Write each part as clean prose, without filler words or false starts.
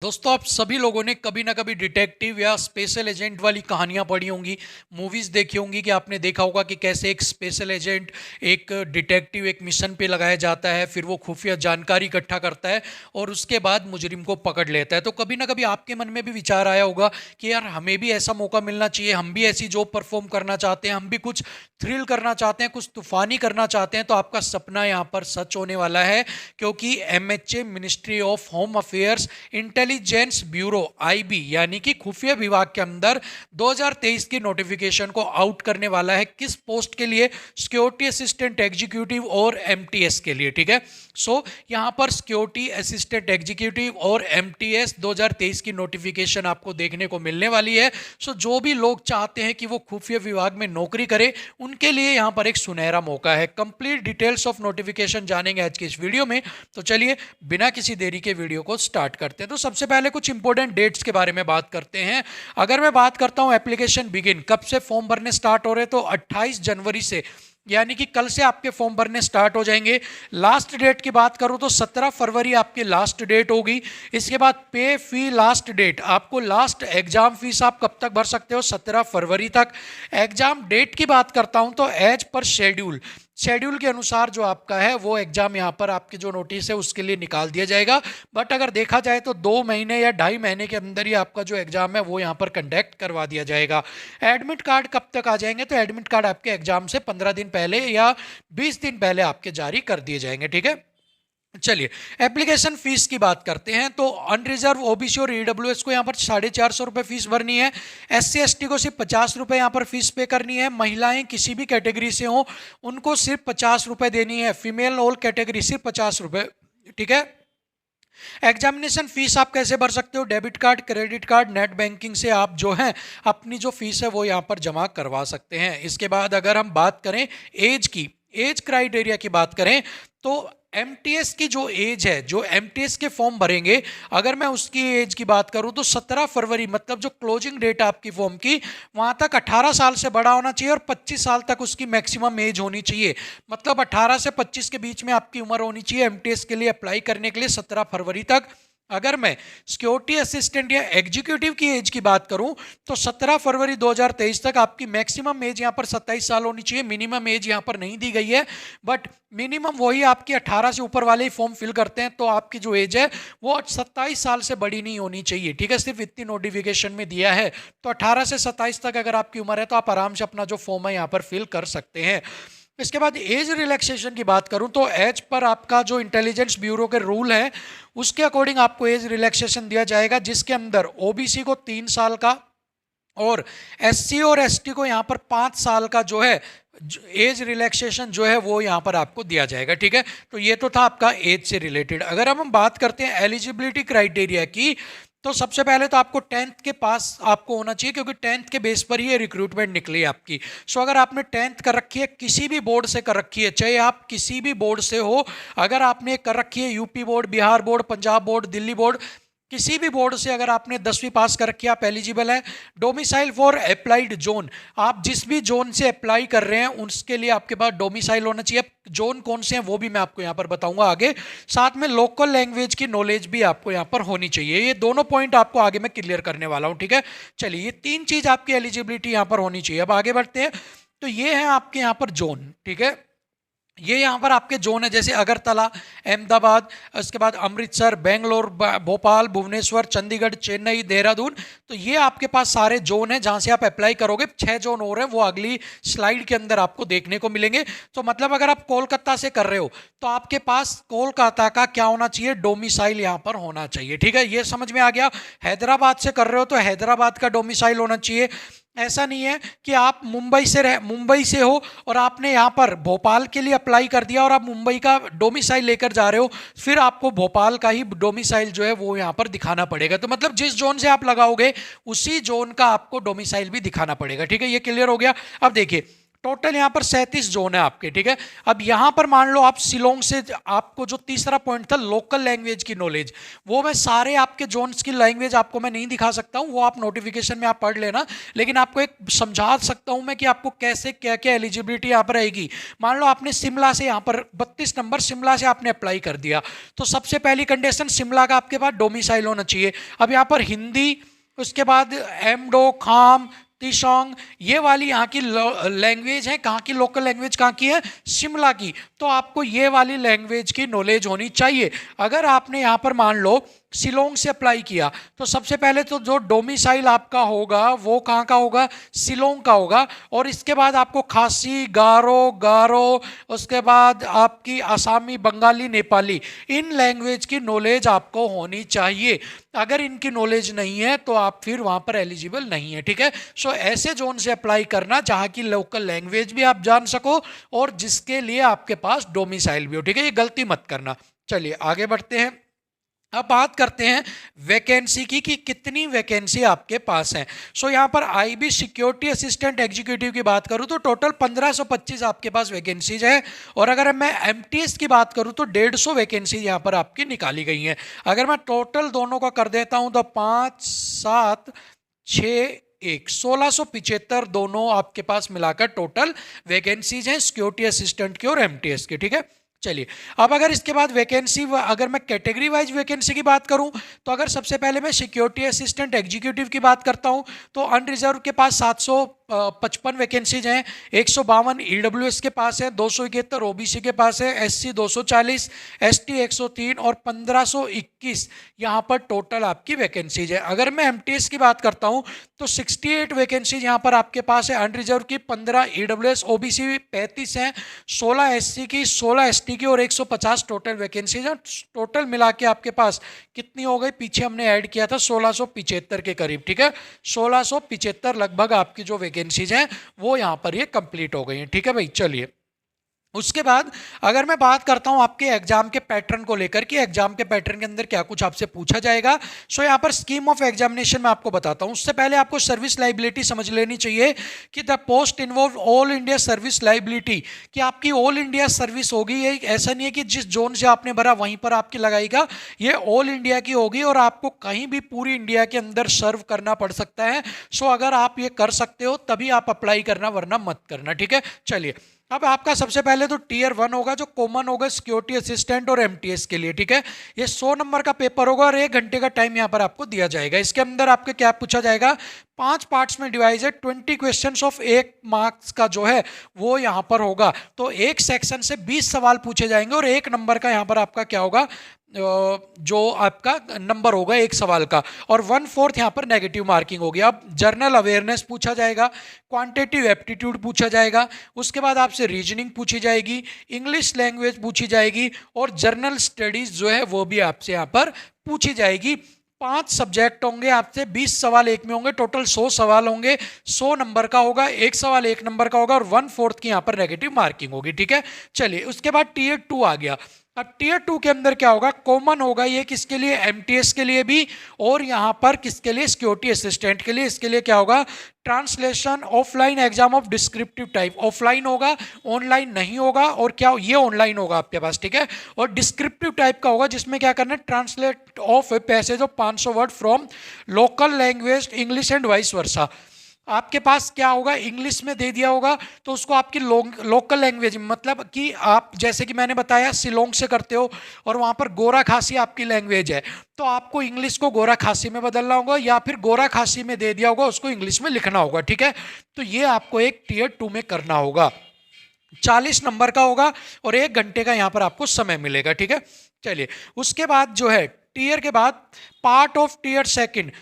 दोस्तों, आप सभी लोगों ने कभी ना कभी डिटेक्टिव या स्पेशल एजेंट वाली कहानियां पढ़ी होंगी, मूवीज़ देखी होंगी कि आपने देखा होगा कि कैसे एक स्पेशल एजेंट, एक डिटेक्टिव एक मिशन पे लगाया जाता है, फिर वो खुफिया जानकारी इकट्ठा करता है और उसके बाद मुजरिम को पकड़ लेता है। तो कभी ना कभी आपके मन में भी विचार आया होगा कि यार हमें भी ऐसा मौका मिलना चाहिए, हम भी ऐसी जॉब परफॉर्म करना चाहते हैं, हम भी कुछ थ्रिल करना चाहते हैं, कुछ तूफानी करना चाहते हैं। तो आपका सपना यहाँ पर सच होने वाला है, क्योंकि MHA ministry of home affairs intelligence bureau IB यानी कि खुफिया विभाग के अंदर 2023 की नोटिफिकेशन को आउट करने वाला है। किस पोस्ट के लिए? सिक्योरिटी असिस्टेंट एग्जीक्यूटिव और MTS के लिए। ठीक है, सो यहाँ पर सिक्योरिटी असिस्टेंट एग्जीक्यूटिव और MTS 2023 की नोटिफिकेशन आपको देखने को मिलने वाली है। सो जो भी लोग चाहते हैं कि वो खुफिया विभाग में नौकरी करे, उनके लिए यहाँ पर एक सुनहरा मौका है। कंप्लीट डिटेल्स ऑफ नोटिफिकेशन जानेंगे आज की इस वीडियो में। तो चलिए बिना किसी देरी के वीडियो को स्टार्ट करते हैं। तो सबसे पहले कुछ इंपॉर्टेंट डेट्स के बारे में बात करते हैं। अगर मैं बात करता हूं एप्लीकेशन बिगिन कब से फॉर्म भरने स्टार्ट हो रहे हैं, तो 28 जनवरी से, यानी कि कल से आपके फॉर्म भरने स्टार्ट हो जाएंगे। लास्ट डेट की बात करूं तो 17 फरवरी आपकी लास्ट डेट होगी। इसके बाद पे फी लास्ट डेट, आपको लास्ट एग्जाम फीस आप कब तक भर सकते हो? 17 फरवरी तक। एग्जाम डेट की बात करता हूं तो एज पर शेड्यूल के अनुसार जो आपका है वो एग्जाम यहाँ पर आपके जो नोटिस है उसके लिए निकाल दिया जाएगा। बट अगर देखा जाए तो 2 महीने या 2.5 महीने के अंदर ही आपका जो एग्जाम है वो यहाँ पर कंडक्ट करवा दिया जाएगा। एडमिट कार्ड कब तक आ जाएंगे? तो एडमिट कार्ड आपके एग्जाम से 15 दिन पहले या 20 दिन पहले आपके जारी कर दिए जाएंगे। ठीक है, चलिए एप्लीकेशन फीस की बात करते हैं। तो अनरिजर्व OBC और EWS को यहाँ पर 450 रुपये फीस भरनी है। SC ST को सिर्फ 50 रुपये यहाँ पर फीस पे करनी है। महिलाएं किसी भी कैटेगरी से हो उनको सिर्फ 50 रुपये देनी है। फीमेल ऑल कैटेगरी सिर्फ 50 रुपये। ठीक है, एग्जामिनेशन फीस आप कैसे भर सकते हो? Debit card, credit card, net banking से आप जो है अपनी जो फीस है वो यहाँ पर जमा करवा सकते हैं। इसके बाद अगर हम बात करें एज की, एज क्राइटेरिया की बात करें तो MTS की जो एज है, जो MTS के फॉर्म भरेंगे, अगर मैं उसकी एज की बात करूं तो 17 फरवरी मतलब जो क्लोजिंग डेट आपकी फॉर्म की, वहां तक 18 साल से बड़ा होना चाहिए और 25 साल तक उसकी मैक्सिमम एज होनी चाहिए। मतलब 18 से 25 के बीच में आपकी उम्र होनी चाहिए MTS के लिए अप्लाई करने के लिए 17 फरवरी तक। अगर मैं सिक्योरिटी असिस्टेंट या एग्जीक्यूटिव की एज की बात करूं तो 17 फरवरी 2023 तक आपकी मैक्सिमम एज यहां पर 27 साल होनी चाहिए। मिनिमम एज यहां पर नहीं दी गई है, बट मिनिमम वही आपकी 18 से ऊपर वाले ही फॉर्म फिल करते हैं, तो आपकी जो एज है वो 27 साल से बड़ी नहीं होनी चाहिए। ठीक है, सिर्फ इतनी नोटिफिकेशन में दिया है। तो 18 से 27 तक अगर आपकी उम्र है तो आप आराम से अपना जो फॉर्म है यहाँ पर फिल कर सकते हैं। इसके बाद एज रिलैक्सेशन की बात करूं तो एज पर आपका जो इंटेलिजेंस ब्यूरो के रूल है उसके अकॉर्डिंग आपको एज रिलैक्सेशन दिया जाएगा, जिसके अंदर OBC को 3 साल का और SC और ST को यहाँ पर 5 साल का जो है एज रिलैक्सेशन जो है वो यहाँ पर आपको दिया जाएगा। ठीक है, तो ये तो था आपका एज से रिलेटेड। अगर हम बात करते हैं एलिजिबिलिटी क्राइटेरिया की, तो सबसे पहले तो आपको 10th के पास आपको होना चाहिए, क्योंकि 10th के बेस पर ही रिक्रूटमेंट निकली है आपकी। सो अगर आपने 10th कर रखी है, किसी भी बोर्ड से कर रखी है, चाहे आप किसी भी बोर्ड से हो, अगर आपने कर रखी है UP board, Bihar board, Punjab board, Delhi board, किसी भी बोर्ड से अगर आपने 10वीं पास कर रखी है, आप एलिजिबल है। डोमिसाइल फॉर अप्लाइड जोन, आप जिस भी जोन से अप्लाई कर रहे हैं उसके लिए आपके पास डोमिसाइल होना चाहिए। जोन कौन से हैं वो भी मैं आपको यहाँ पर बताऊंगा आगे। साथ में लोकल लैंग्वेज की नॉलेज भी आपको यहाँ पर होनी चाहिए। ये दोनों पॉइंट आपको आगे मैं क्लियर करने वाला हूँ। ठीक है, चलिए ये 3 चीज आपकी एलिजिबिलिटी यहाँ पर होनी चाहिए। अब आगे बढ़ते हैं। तो ये है आपके यहाँ पर जोन। ठीक है, ये यहाँ पर आपके जोन है, जैसे अगरतला, अहमदाबाद, उसके बाद अमृतसर, बेंगलोर, भोपाल, भुवनेश्वर, चंडीगढ़, चेन्नई, देहरादून। तो ये आपके पास सारे जोन हैं जहाँ से आप अप्लाई करोगे। 6 जोन और हैं, वो अगली स्लाइड के अंदर आपको देखने को मिलेंगे। तो मतलब अगर आप कोलकाता से कर रहे हो तो आपके पास कोलकाता का क्या होना चाहिए? डोमिसाइल यहाँ पर होना चाहिए। ठीक है, ये समझ में आ गया। हैदराबाद से कर रहे हो तो हैदराबाद का डोमिसाइल होना चाहिए। ऐसा नहीं है कि आप मुंबई से हो और आपने यहाँ पर भोपाल के लिए अप्लाई कर दिया और आप मुंबई का डोमिसाइल लेकर जा रहे हो, फिर आपको भोपाल का ही डोमिसाइल जो है वो यहाँ पर दिखाना पड़ेगा। तो मतलब जिस जोन से आप लगाओगे उसी जोन का आपको डोमिसाइल भी दिखाना पड़ेगा। ठीक है, ये क्लियर हो गया। अब देखिए टोटल यहाँ पर 37 जोन है आपके, ठीक है। अब यहाँ पर मान लो आप शिलोंग से, आपको जो तीसरा पॉइंट था लोकल लैंग्वेज की नॉलेज, वो मैं सारे आपके जोन्स की लैंग्वेज आपको मैं नहीं दिखा सकता हूँ, वो आप नोटिफिकेशन में आप पढ़ लेना, लेकिन आपको एक समझा सकता हूँ मैं कि आपको कैसे क्या क्या एलिजिबिलिटी यहाँ पर रहेगी। मान लो आपने शिमला से यहाँ पर 32 नंबर शिमला से आपने अप्लाई कर दिया, तो सबसे पहली कंडीशन शिमला का आपके पास डोमिसाइल होना चाहिए। अब यहाँ पर हिंदी, उसके बाद एमडो, खाम, तिशोंग, ये वाली यहाँ की लैंग्वेज है, कहाँ की लोकल लैंग्वेज कहाँ की है, शिमला की। तो आपको ये वाली लैंग्वेज की नॉलेज होनी चाहिए। अगर आपने यहाँ पर मान लो शिलोंग से अप्लाई किया, तो सबसे पहले तो जो डोमिसाइल आपका होगा वो कहाँ का होगा, शिलोंग का होगा। और इसके बाद आपको खासी, गारो, उसके बाद आपकी आसामी, बंगाली, नेपाली, इन लैंग्वेज की नॉलेज आपको होनी चाहिए। अगर इनकी नॉलेज नहीं है तो आप फिर वहाँ पर एलिजिबल नहीं है, ठीक है। सो ऐसे जोन से अप्लाई करना जहाँ की लोकल लैंग्वेज भी आप जान सको और जिसके लिए आपके पास डोमिसाइल भी हो, ठीक है। ये गलती मत करना। चलिए आगे बढ़ते हैं। अब बात करते हैं वैकेंसी की कि कितनी वैकेंसी आपके पास है। सो यहाँ पर आईबी सिक्योरिटी असिस्टेंट एग्जीक्यूटिव की बात करूँ तो टोटल 1525 आपके पास वैकेंसीज है। और अगर मैं एमटीएस की बात करूँ तो 150 वैकेंसी यहाँ पर आपकी निकाली गई हैं। अगर मैं टोटल दोनों का कर देता हूँ तो 5, 7, 6, 1675 दोनों आपके पास मिलाकर टोटल वैकेंसीज हैं सिक्योरिटी असिस्टेंट की और एमटीएस की, ठीक है। चलिए अब अगर इसके बाद वैकेंसी, अगर मैं कैटेगरी वाइज वैकेंसी की बात करूं तो अगर सबसे पहले मैं सिक्योरिटी असिस्टेंट एग्जीक्यूटिव की बात करता हूं तो अनरिजर्व के पास 755 वैकेंसीज हैं, 152 ईडब्ल्यूएस के पास है, 271 ओबीसी के पास है, एससी 240, एसटी 103 और 1521 यहाँ पर टोटल आपकी वैकेंसीज है। अगर मैं एमटीएस की बात करता हूँ तो 68 वैकेंसीज यहाँ पर आपके पास है अनरिजर्व की, 15 ईडब्ल्यूएस, ओबीसी 35 हैं, 16 एससी की, 16 एसटी की और 150 टोटल वैकेंसीज हैं। टोटल मिला के आपके पास कितनी हो गई, पीछे हमने ऐड किया था 1675 के करीब, ठीक है। 1675 लगभग आपकी जो वैकेंसीज हैं वो यहाँ पर ये कंप्लीट हो गई हैं, ठीक है भाई। चलिए उसके बाद अगर मैं बात करता हूं आपके एग्जाम के पैटर्न को लेकर कि एग्जाम के पैटर्न के अंदर क्या कुछ आपसे पूछा जाएगा। सो यहां पर स्कीम ऑफ एग्जामिनेशन में आपको बताता हूं। उससे पहले आपको सर्विस लाइबिलिटी समझ लेनी चाहिए कि the post involve all India service liability, कि आपकी ऑल इंडिया सर्विस होगी। ये ऐसा नहीं है कि जिस जोन से आपने भरा वहीं पर आपकी लगाएगा, ये ऑल इंडिया की होगी और आपको कहीं भी पूरी इंडिया के अंदर सर्व करना पड़ सकता है। सो अगर आप ये कर सकते हो तभी आप अप्लाई करना, वरना मत करना, ठीक है। चलिए अब आपका सबसे पहले तो टीयर 1 होगा जो कॉमन होगा सिक्योरिटी असिस्टेंट और एमटीएस के लिए, ठीक है। ये 100 नंबर का पेपर होगा और 1 घंटे का टाइम यहाँ पर आपको दिया जाएगा। इसके अंदर आपके क्या पूछा जाएगा, 5 पार्ट्स में डिवाइड है, 20 क्वेश्चंस ऑफ 1 मार्क्स का जो है वो यहाँ पर होगा। तो एक सेक्शन से 20 सवाल पूछे जाएंगे और 1 नंबर का यहाँ पर आपका क्या होगा, जो आपका नंबर होगा 1 सवाल का, और 1/4 यहाँ पर नेगेटिव मार्किंग होगी। अब जर्नल अवेयरनेस पूछा जाएगा, क्वांटिटेटिव एप्टीट्यूड पूछा जाएगा, उसके बाद आपसे रीजनिंग पूछी जाएगी, इंग्लिश लैंग्वेज पूछी जाएगी और जर्नल स्टडीज जो है वो भी आपसे यहाँ पर पूछी जाएगी। 5 सब्जेक्ट होंगे, आपसे 20 सवाल एक में होंगे, टोटल 100 सवाल होंगे, 100 नंबर का होगा, 1 सवाल 1 नंबर का होगा और 1/4 की यहाँ पर नेगेटिव मार्किंग होगी, ठीक है। चलिए उसके बाद टीयर 2 आ गया। अब टीयर 2 के अंदर क्या होगा, कॉमन होगा ये किसके लिए, एमटीएस के लिए भी और यहाँ पर किसके लिए, सिक्योरिटी असिस्टेंट के लिए। इसके लिए क्या होगा, translation offline exam of descriptive type, offline होगा, ऑनलाइन नहीं होगा। और क्या ये ऑनलाइन होगा आपके पास, ठीक है। और डिस्क्रिप्टिव टाइप का होगा जिसमें क्या करना है, translate of a passage of 500 word from local language English and vice versa. आपके पास क्या होगा, इंग्लिश में दे दिया होगा तो उसको आपकी लोकल लैंग्वेज, मतलब कि आप जैसे कि मैंने बताया शिलोंग से करते हो और वहाँ पर गोरा खासी आपकी लैंग्वेज है, तो आपको इंग्लिश को गोरा खासी में बदलना होगा या फिर गोरा खासी में दे दिया होगा उसको इंग्लिश में लिखना होगा, ठीक है। तो ये आपको एक टीयर 2 में करना होगा, 40 नंबर का होगा और 1 घंटे का यहाँ पर आपको समय मिलेगा, ठीक है। चलिए उसके बाद जो है टीयर के बाद part of tier second,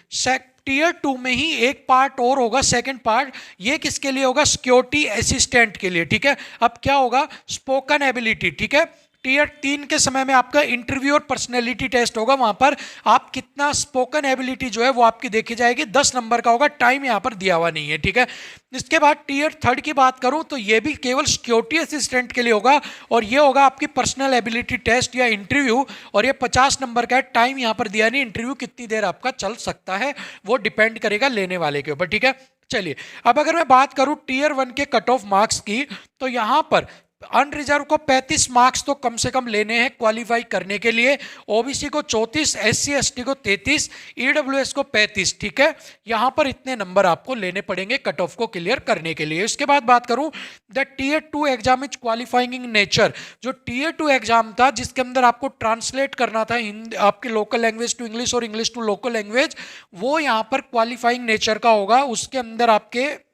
tier 2 में ही एक पार्ट और होगा, सेकंड पार्ट, ये किसके लिए होगा, सिक्योरिटी असिस्टेंट के लिए, ठीक है। अब क्या होगा, स्पोकन एबिलिटी, ठीक है। टीयर 3 के समय में आपका इंटरव्यू और पर्सनैलिटी टेस्ट होगा, वहां पर आप कितना स्पोकन एबिलिटी जो है वो आपकी देखी जाएगी, 10 नंबर का होगा, टाइम यहां पर दिया हुआ नहीं है, ठीक है। इसके बाद टीयर 3 की बात करूं तो ये भी केवल सिक्योरिटी असिस्टेंट के लिए होगा और ये होगा आपकी पर्सनल एबिलिटी टेस्ट या इंटरव्यू, और ये 50 नंबर का है, टाइम यहां पर दिया नहीं, इंटरव्यू कितनी देर आपका चल सकता है वो डिपेंड करेगा लेने वाले के ऊपर, ठीक है। चलिए, अब अगर मैं बात करूं टीयर 1 के कट ऑफ मार्क्स की, तो यहां पर अनरिजर्व को 35 मार्क्स तो कम से कम लेने हैं क्वालिफाई करने के लिए, ओबीसी को 34, एससी एसटी को 33, ईडब्ल्यूएस को 35। ठीक है, यहां पर इतने नंबर आपको लेने पड़ेंगे कट ऑफ को क्लियर करने के लिए। इसके बाद बात करूं the tier 2 exam is qualifying in nature. जो टीयर 2 एग्जाम था जिसके अंदर आपको ट्रांसलेट करना था आपके लोकल लैंग्वेज टू इंग्लिश और इंग्लिश टू लोकल लैंग्वेज, वो यहां पर क्वालिफाइंग नेचर का होगा। उसके अंदर आपके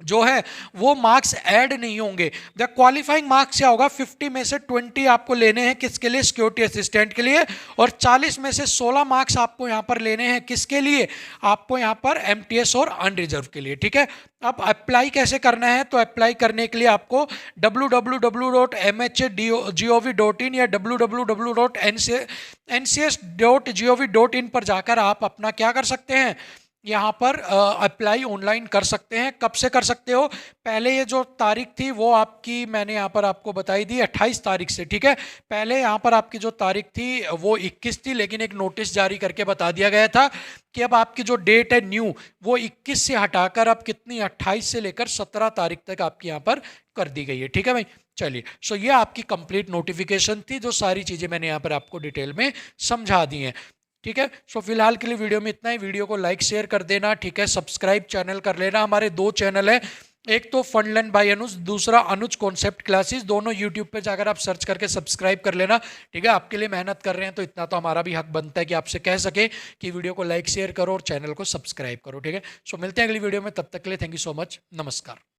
जो है वो मार्क्स ऐड नहीं होंगे। द क्वालिफाइंग मार्क्स क्या होगा, 50 में से 20 आपको लेने हैं किसके लिए, सिक्योरिटी असिस्टेंट के लिए, और 40 में से 16 मार्क्स आपको यहां पर लेने हैं किसके लिए, आपको यहां पर एमटीएस और अनरिजर्व के लिए। ठीक है, अब अप्लाई कैसे करना है, तो अप्लाई करने के लिए आपको www.mhagov.in या www.ncs.gov.in पर जाकर आप अपना क्या कर सकते हैं, यहाँ पर अप्लाई ऑनलाइन कर सकते हैं। कब से कर सकते हो, पहले ये जो तारीख थी वो आपकी मैंने यहाँ पर आपको बताई थी 28 तारीख से। ठीक है, पहले यहाँ पर आपकी जो तारीख थी वो 21 थी, लेकिन एक नोटिस जारी करके बता दिया गया था कि अब आपकी जो डेट है न्यू वो 21 से हटाकर अब कितनी 28 से लेकर 17 तारीख तक आपकी यहाँ पर कर दी गई है। ठीक है भाई, चलिए, सो ये आपकी कंप्लीट नोटिफिकेशन थी, जो सारी चीज़ें मैंने यहाँ पर आपको डिटेल में समझा दी हैं। ठीक है, सो फिलहाल के लिए वीडियो में इतना ही। वीडियो को लाइक शेयर कर देना, ठीक है, सब्सक्राइब चैनल कर लेना। हमारे 2 चैनल है, एक तो फनलर्न बाय अनुज, दूसरा अनुज कॉन्सेप्ट क्लासेस, दोनों यूट्यूब पे जाकर आप सर्च करके सब्सक्राइब कर लेना। ठीक है, आपके लिए मेहनत कर रहे हैं तो इतना तो हमारा भी हक बनता है कि आपसे कह सके कि वीडियो को लाइक शेयर करो और चैनल को सब्सक्राइब करो। ठीक है, सो मिलते हैं अगली वीडियो में, तब तक के लिए थैंक यू सो मच, नमस्कार।